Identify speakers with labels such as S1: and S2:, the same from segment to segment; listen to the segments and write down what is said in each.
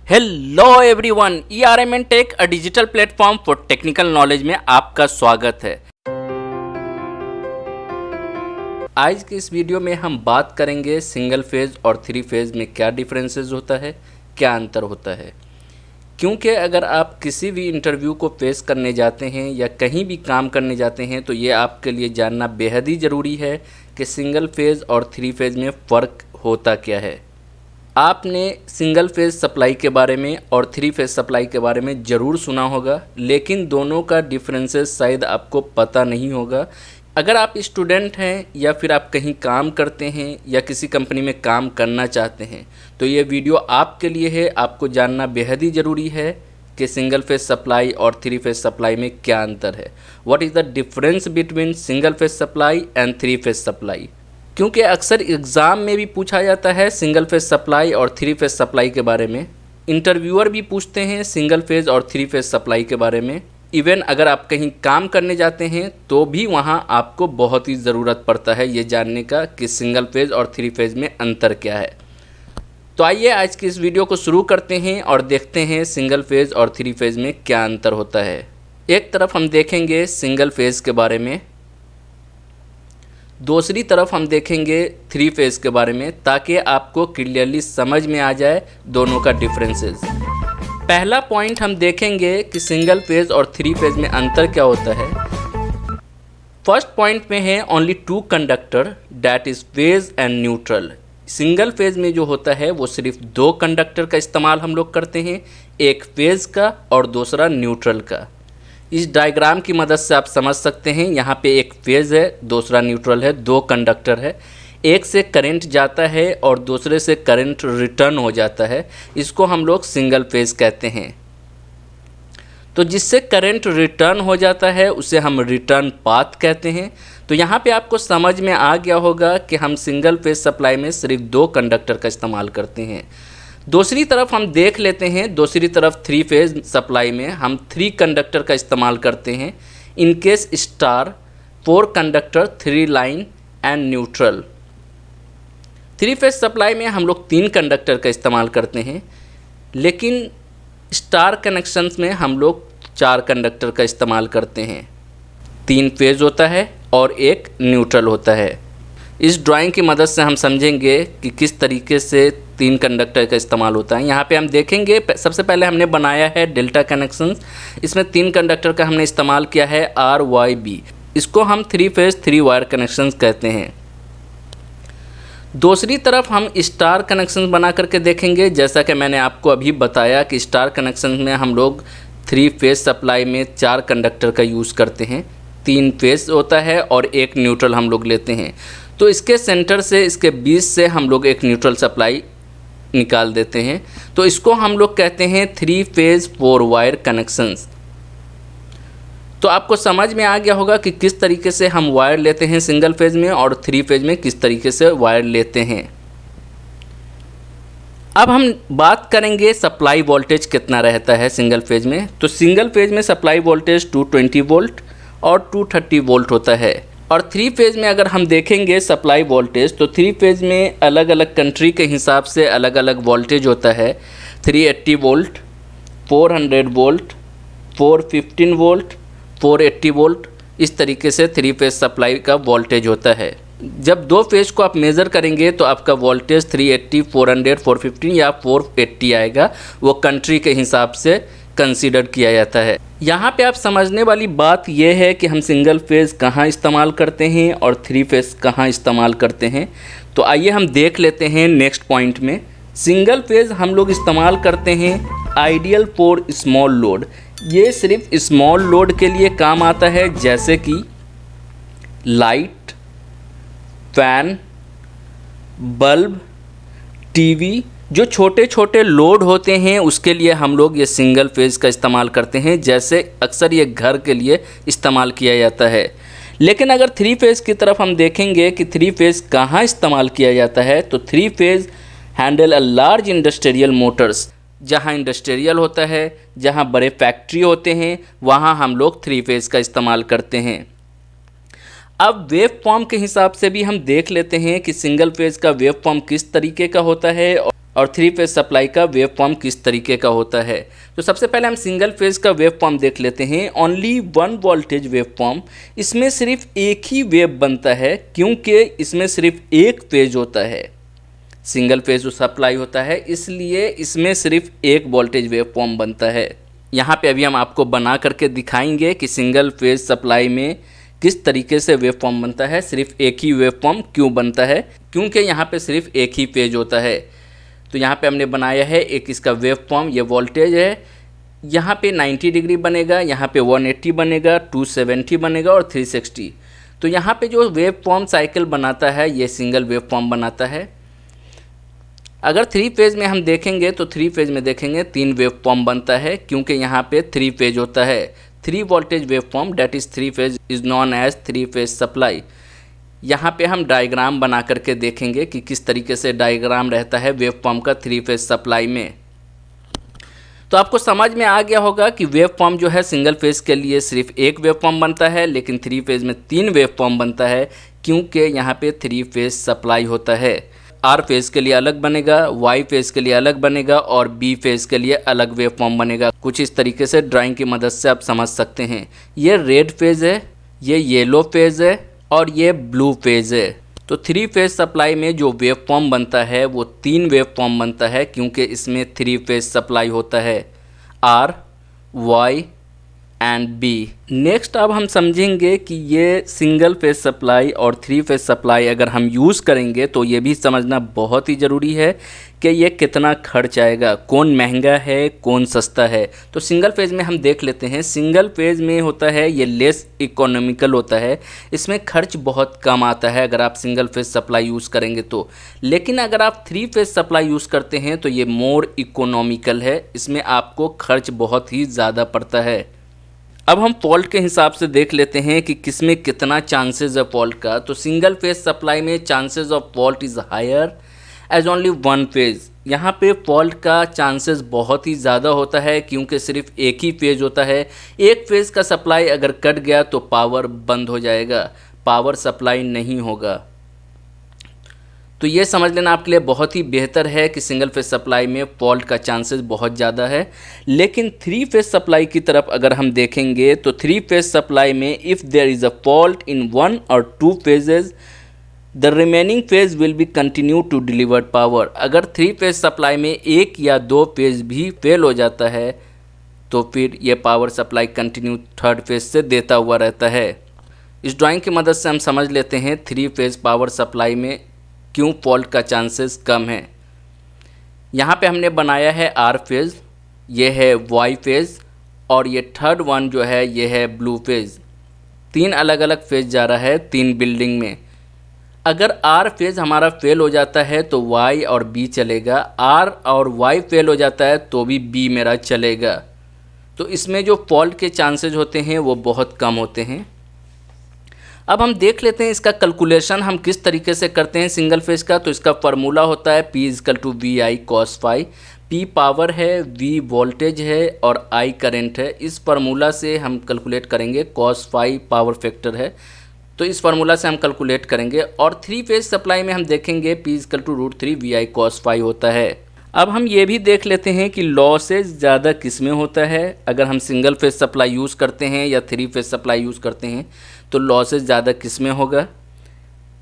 S1: Hello everyone, ERMN tech a digital platform for technical knowledge में आपका स्वागत है। आज के इस वीडियो में हम बात करेंगे सिंगल फेज़ और थ्री फेज़ में क्या डिफरेंसेस होता है, क्या अंतर होता है। क्योंकि अगर आप किसी भी इंटरव्यू को फेस करने जाते हैं या कहीं भी काम करने जाते हैं तो ये आपके लिए जानना बेहद ही ज़रूरी है कि सिंगल फेज़ और थ्री फेज़ में फ़र्क होता क्या है। आपने सिंगल फेज़ सप्लाई के बारे में और थ्री फेज़ सप्लाई के बारे में ज़रूर सुना होगा, लेकिन दोनों का डिफरेंसेस शायद आपको पता नहीं होगा। अगर आप स्टूडेंट हैं या फिर आप कहीं काम करते हैं या किसी कंपनी में काम करना चाहते हैं तो ये वीडियो आपके लिए है। आपको जानना बेहद ही ज़रूरी है कि सिंगल फेज़ सप्लाई और थ्री फेज़ सप्लाई में क्या अंतर है। What is the difference between single phase supply and three phase supply. क्योंकि अक्सर एग्ज़ाम में भी पूछा जाता है सिंगल फेज़ सप्लाई और थ्री फेज़ सप्लाई के बारे में। इंटरव्यूअर भी पूछते हैं सिंगल फेज़ और थ्री फेज़ सप्लाई के बारे में। इवन अगर आप कहीं काम करने जाते हैं तो भी वहाँ आपको बहुत ही ज़रूरत पड़ता है ये जानने का कि सिंगल फेज़ और थ्री फेज़ में अंतर क्या है। तो आइए आज की इस वीडियो को शुरू करते हैं और देखते हैं सिंगल फेज़ और थ्री फेज़ में क्या अंतर होता है। एक तरफ हम देखेंगे सिंगल फेज़ के बारे में, दूसरी तरफ हम देखेंगे थ्री फेज़ के बारे में, ताकि आपको क्लियरली समझ में आ जाए दोनों का डिफरेंसेस। पहला पॉइंट हम देखेंगे कि सिंगल फेज़ और थ्री फेज़ में अंतर क्या होता है। फर्स्ट पॉइंट में है only two conductor that is phase and neutral. Single phase में जो होता है वो सिर्फ दो कंडक्टर का इस्तेमाल हम लोग करते हैं, एक फेज़ का और दूसरा न्यूट्रल का। इस डायग्राम की मदद से आप समझ सकते हैं, यहाँ पे एक फेज़ है, दूसरा न्यूट्रल है, दो कंडक्टर है। एक से करंट जाता है और दूसरे से करंट रिटर्न हो जाता है, इसको हम लोग सिंगल फेज़ कहते हैं। तो जिससे करंट रिटर्न हो जाता है उसे हम रिटर्न पाथ कहते हैं। तो यहाँ पे आपको समझ में आ गया होगा कि हम सिंगल फेज़ सप्लाई में सिर्फ दो कंडक्टर का इस्तेमाल करते हैं। दूसरी तरफ हम देख लेते हैं, दूसरी तरफ थ्री फेज़ सप्लाई में हम थ्री कंडक्टर का इस्तेमाल करते हैं। In case star, four conductor, three line and neutral. Three phase supply में हम लोग तीन कंडक्टर का इस्तेमाल करते हैं, लेकिन स्टार कनेक्शंस में हम लोग चार कंडक्टर का इस्तेमाल करते हैं। तीन फेज़ होता है और एक न्यूट्रल होता है। इस ड्राइंग की मदद से हम समझेंगे कि किस तरीके से तीन कंडक्टर का इस्तेमाल होता है। यहाँ पे हम देखेंगे, सबसे पहले हमने बनाया है डेल्टा कनेक्शंस। इसमें तीन कंडक्टर का हमने इस्तेमाल किया है RYB। इसको हम three phase three wire connections कहते हैं। दूसरी तरफ हम स्टार कनेक्शंस बना करके देखेंगे। जैसा कि मैंने आपको अभी बताया कि स्टार कनेक्शंस में हम लोग थ्री फेज़ सप्लाई में चार कंडक्टर का यूज़ करते हैं, तीन फेज़ होता है और एक न्यूट्रल हम लोग लेते हैं। तो इसके सेंटर से, इसके बीच से हम लोग एक न्यूट्रल सप्लाई निकाल देते हैं। तो इसको हम लोग कहते हैं three phase four wire connections. तो आपको समझ में आ गया होगा कि किस तरीके से हम वायर लेते हैं सिंगल फेज़ में और थ्री फेज़ में किस तरीके से वायर लेते हैं। अब हम बात करेंगे सप्लाई वोल्टेज कितना रहता है सिंगल फेज़ में। तो सिंगल फेज़ में सप्लाई वोल्टेज 220 वोल्ट और 230 वोल्ट होता है। और थ्री फेज़ में अगर हम देखेंगे सप्लाई वोल्टेज, तो थ्री फेज़ में अलग अलग कंट्री के हिसाब से अलग अलग वोल्टेज होता है। 380 वोल्ट, 400 वोल्ट, 415 वोल्ट, 480 वोल्ट, इस तरीके से थ्री फेज़ सप्लाई का वोल्टेज होता है। जब दो फेज़ को आप मेज़र करेंगे तो आपका वोल्टेज 380, 400, 415 या 480 आएगा। वो कंट्री के हिसाब से कंसीडर किया जाता है। यहाँ पे आप समझने वाली बात यह है कि हम सिंगल फेज़ कहाँ इस्तेमाल करते हैं और थ्री फेज़ कहाँ इस्तेमाल करते हैं। तो आइए हम देख लेते हैं नेक्स्ट पॉइंट में। सिंगल फेज़ हम लोग इस्तेमाल करते हैं आइडियल फॉर स्मॉल लोड। ये सिर्फ स्मॉल लोड के लिए काम आता है, जैसे कि लाइट, फैन, बल्ब, टीवी। जो छोटे छोटे लोड होते हैं उसके लिए हम लोग ये सिंगल फेज़ का इस्तेमाल करते हैं, जैसे अक्सर ये घर के लिए इस्तेमाल किया जाता है। लेकिन अगर थ्री फेज़ की तरफ हम देखेंगे कि थ्री फेज़ कहाँ इस्तेमाल किया जाता है, तो three phase handle a large industrial Motors. जहाँ इंडस्ट्रियल होता है, जहाँ बड़े फैक्ट्री होते हैं, वहाँ हम लोग थ्री फेज़ का इस्तेमाल करते हैं। अब वेव फॉर्म के हिसाब से भी हम देख लेते हैं कि सिंगल फेज़ का वेव फॉर्म किस तरीके का होता है और थ्री फेज सप्लाई का वेव फॉर्म किस तरीके का होता है। तो सबसे पहले हम सिंगल फेज का वेव फॉर्म देख लेते हैं। Only one voltage wave form, इसमें सिर्फ एक ही वेव बनता है क्योंकि इसमें सिर्फ एक फेज होता है। सिंगल फेज जो सप्लाई होता है इसलिए इसमें सिर्फ एक वोल्टेज वेव फॉर्म बनता है। यहाँ पे अभी हम आपको बना करके दिखाएंगे कि सिंगल फेज सप्लाई में किस तरीके से वेव फॉर्म बनता है, सिर्फ एक ही वेव फॉर्म क्यों बनता है, क्योंकि यहाँ पे सिर्फ एक ही फेज होता है। तो यहाँ पे हमने बनाया है एक इसका वेव फॉर्म, ये वोल्टेज है, यहाँ पे 90 डिग्री बनेगा, यहाँ पे 180 बनेगा, 270 बनेगा और 360। तो यहाँ पे जो वेव फॉर्म साइकिल बनाता है ये सिंगल वेव फॉर्म बनाता है। अगर थ्री फेज में हम देखेंगे तो थ्री फेज में देखेंगे 3 वेव फॉर्म बनता है, क्योंकि यहाँ पे 3 फेज होता है। 3 voltage wave form that is 3 phase is known as 3 phase supply. यहाँ पे हम डायग्राम बना करके देखेंगे कि किस तरीके से डायग्राम रहता है वेव फॉर्म का 3 फेज सप्लाई में। तो आपको समझ में आ गया होगा कि वेव फॉर्म जो है सिंगल फेज के लिए सिर्फ एक वेव फॉर्म बनता है, लेकिन थ्री फेज में 3 वेव फॉर्म बनता है, क्योंकि यहाँ पे 3 फेज सप्लाई होता है। आर फेज के लिए अलग बनेगा, वाई फेज के लिए अलग बनेगा और बी फेज के लिए अलग वेव फॉर्म बनेगा। कुछ इस तरीके से ड्राइंग की मदद से आप समझ सकते हैं। ये रेड फेज है, ये येलो फेज है और ये ब्लू फेज है। तो थ्री फेज सप्लाई में जो वेव फॉर्म बनता है वो 3 वेव फॉर्म बनता है, क्योंकि इसमें 3 फेज सप्लाई होता है, R, Y and B. Next अब हम समझेंगे कि ये सिंगल फेज सप्लाई और थ्री फेज सप्लाई अगर हम यूज़ करेंगे तो ये भी समझना बहुत ही ज़रूरी है कि ये कितना खर्च आएगा, कौन महंगा है कौन सस्ता है। तो सिंगल फेज में हम देख लेते हैं। सिंगल फेज में होता है ये लेस इकोनॉमिकल होता है, इसमें खर्च बहुत कम आता है अगर आप सिंगल फेज सप्लाई यूज़ करेंगे तो। लेकिन अगर आप थ्री फेज सप्लाई यूज़ करते हैं तो ये मोर इकोनॉमिकल है, इसमें आपको खर्च बहुत ही ज़्यादा पड़ता है। अब हम फॉल्ट के हिसाब से देख लेते हैं कि किसमें कितना चांसेस है फॉल्ट का। तो सिंगल फेज सप्लाई में chances of fault is higher as only one phase. यहाँ पे फॉल्ट का चांसेस बहुत ही ज़्यादा होता है, क्योंकि सिर्फ एक ही फेज होता है। एक फेज का सप्लाई अगर कट गया तो पावर बंद हो जाएगा, पावर सप्लाई नहीं होगा। तो ये समझ लेना आपके लिए बहुत ही बेहतर है कि सिंगल फेज सप्लाई में फॉल्ट का चांसेस बहुत ज़्यादा है। लेकिन थ्री फेज सप्लाई की तरफ अगर हम देखेंगे तो थ्री फेज सप्लाई में if there is a fault in 1 और 2 phases the remaining phase will be continue to deliver power. अगर थ्री फेज सप्लाई में 1 या 2 फेज भी फेल हो जाता है तो फिर ये power supply continue third phase से देता हुआ रहता है। इस ड्राइंग की मदद से हम समझ लेते हैं थ्री फेज पावर सप्लाई में क्यों फॉल्ट का चांसेस कम है। यहाँ पे हमने बनाया है आर फेज, ये है वाई फेज और ये थर्ड वन जो है ये है ब्लू फेज। 3 अलग अलग फेज जा रहा है 3 बिल्डिंग में। अगर आर फेज हमारा फेल हो जाता है तो वाई और बी चलेगा, आर और वाई फेल हो जाता है तो भी बी मेरा चलेगा। तो इसमें जो फॉल्ट के चांसेस होते हैं वो बहुत कम होते हैं। अब हम देख लेते हैं इसका कैलकुलेशन हम किस तरीके से करते हैं सिंगल फेज का। तो इसका फार्मूला होता है P = VI cos phi। P power है, V वोल्टेज है और I करंट है। इस फार्मूला से हम कैलकुलेट करेंगे, cos phi पावर फैक्टर है तो इस फार्मूला से हम कैलकुलेट करेंगे। और थ्री फेज सप्लाई में हम देखेंगे P = √3 VI cos phi होता है। अब हम ये भी देख लेते हैं कि लॉसेज ज़्यादा किस में होता है। अगर हम सिंगल फेज सप्लाई यूज़ करते हैं या थ्री फेज सप्लाई यूज़ करते हैं तो लॉसेज ज़्यादा किस में होगा।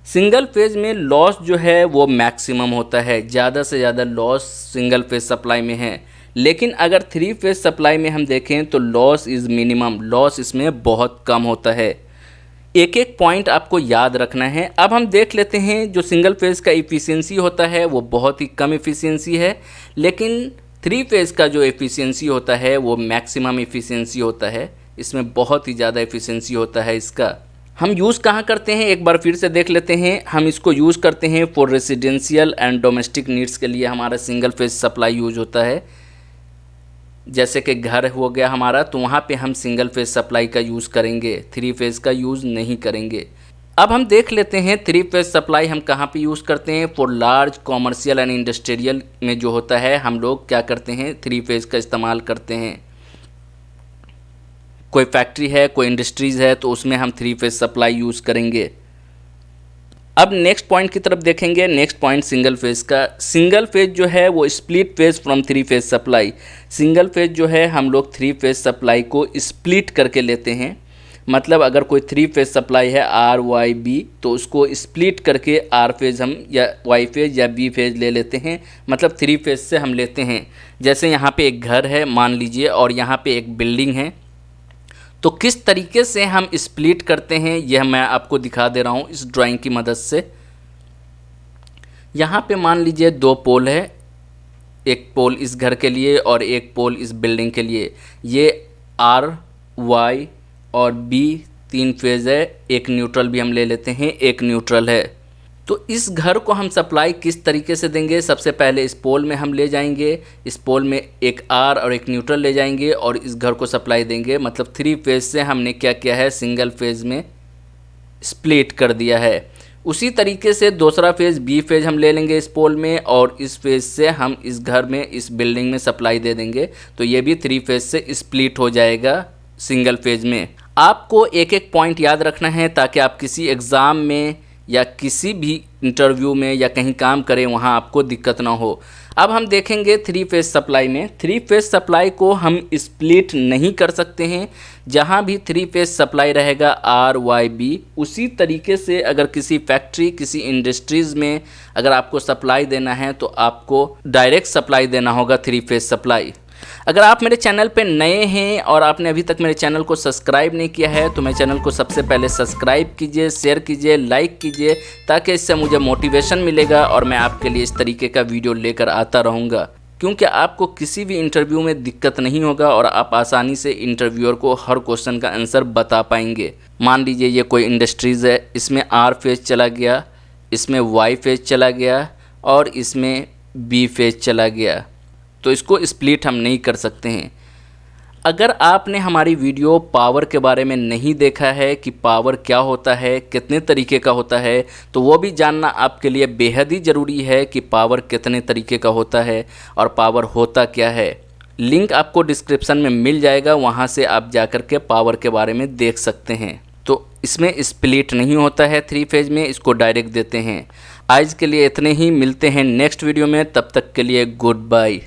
S1: सिंगल फेज में लॉस जो है वो मैक्सिमम होता है, ज़्यादा से ज़्यादा लॉस सिंगल फेज सप्लाई में है। लेकिन अगर थ्री फेज सप्लाई में हम देखें तो लॉस इज़ मिनिमम, लॉस इसमें बहुत कम होता है। एक एक पॉइंट आपको याद रखना है। अब हम देख लेते हैं जो सिंगल फेज़ का एफिशिएंसी होता है वो बहुत ही कम एफिशिएंसी है, लेकिन थ्री फेज़ का जो एफिशिएंसी होता है वो मैक्सिमम एफिशिएंसी होता है। इसमें बहुत ही ज़्यादा एफिशिएंसी होता है इसका। हम यूज़ कहाँ करते हैं एक बार फिर से देख लेते हैं। हम इसको यूज़ करते हैं for residential and domestic needs के लिए हमारा सिंगल फेज़ सप्लाई यूज होता है। जैसे कि घर हो गया हमारा तो वहाँ पे हम सिंगल फेज़ सप्लाई का यूज़ करेंगे, थ्री फेज़ का यूज़ नहीं करेंगे। अब हम देख लेते हैं थ्री फेज़ सप्लाई हम कहाँ पे यूज़ करते हैं। For large commercial and industrial में जो होता है हम लोग क्या करते हैं, थ्री फेज़ का इस्तेमाल करते हैं। कोई फैक्ट्री है, कोई इंडस्ट्रीज़ है तो उसमें हम थ्री फेज़ सप्लाई यूज़ करेंगे। अब नेक्स्ट पॉइंट की तरफ देखेंगे। नेक्स्ट पॉइंट सिंगल फेज का। सिंगल फेज जो है वो split phase from three phase supply. Single phase जो है हम लोग थ्री फेज सप्लाई को स्प्लिट करके लेते हैं। मतलब अगर कोई थ्री फेज सप्लाई है आर वाई बी, तो उसको स्प्लिट करके आर फेज हम या वाई फेज या बी फेज ले लेते हैं। मतलब थ्री फेज से हम लेते हैं। जैसे यहाँ पे एक घर है मान लीजिए, और यहाँ पे एक बिल्डिंग है, तो किस तरीके से हम स्प्लिट करते हैं यह मैं आपको दिखा दे रहा हूँ इस ड्राइंग की मदद से। यहाँ पे मान लीजिए दो पोल है, एक पोल इस घर के लिए और एक पोल इस बिल्डिंग के लिए। ये आर वाई और बी तीन फेज़ है, एक न्यूट्रल भी हम ले लेते हैं, एक न्यूट्रल है। तो इस घर को हम सप्लाई किस तरीके से देंगे? सबसे पहले इस पोल में हम ले जाएंगे, इस पोल में एक आर और एक न्यूट्रल ले जाएंगे और इस घर को सप्लाई देंगे। मतलब थ्री फेज से हमने क्या किया है, सिंगल फेज में स्प्लिट कर दिया है। उसी तरीके से दूसरा फेज़ बी फेज हम ले लेंगे इस पोल में, और इस फेज से हम इस घर में इस बिल्डिंग में सप्लाई दे देंगे। तो ये भी थ्री फेज से स्प्लिट हो जाएगा सिंगल फेज में। आपको एक एक पॉइंट याद रखना है ताकि आप किसी एग्ज़ाम में या किसी भी इंटरव्यू में या कहीं काम करें वहाँ आपको दिक्कत ना हो। अब हम देखेंगे थ्री फेज सप्लाई में। थ्री फेज सप्लाई को हम स्प्लिट नहीं कर सकते हैं। जहाँ भी थ्री फेज सप्लाई रहेगा आर वाई बी, उसी तरीके से अगर किसी फैक्ट्री किसी इंडस्ट्रीज़ में अगर आपको सप्लाई देना है तो आपको डायरेक्ट सप्लाई देना होगा थ्री फेज सप्लाई। अगर आप मेरे चैनल पे नए हैं और आपने अभी तक मेरे चैनल को सब्सक्राइब नहीं किया है तो मेरे चैनल को सबसे पहले सब्सक्राइब कीजिए, शेयर कीजिए, लाइक कीजिए, ताकि इससे मुझे मोटिवेशन मिलेगा और मैं आपके लिए इस तरीके का वीडियो लेकर आता रहूँगा। क्योंकि आपको किसी भी इंटरव्यू में दिक्कत नहीं होगा और आप आसानी से इंटरव्यूअर को हर क्वेश्चन का आंसर बता पाएंगे। मान लीजिए ये कोई इंडस्ट्रीज़ है, इसमें आर फेज चला गया, इसमें वाई फेज चला गया और इसमें बी फेज चला गया, तो इसको स्प्लिट हम नहीं कर सकते हैं। अगर आपने हमारी वीडियो पावर के बारे में नहीं देखा है कि पावर क्या होता है, कितने तरीके का होता है, तो वो भी जानना आपके लिए बेहद ही ज़रूरी है कि पावर कितने तरीके का होता है और पावर होता क्या है। लिंक आपको डिस्क्रिप्शन में मिल जाएगा, वहाँ से आप जाकर के पावर के बारे में देख सकते हैं। तो इसमें स्प्लिट नहीं होता है थ्री फेज में, इसको डायरेक्ट देते हैं। आज के लिए इतने ही, मिलते हैं नेक्स्ट वीडियो में, तब तक के लिए गुड बाय।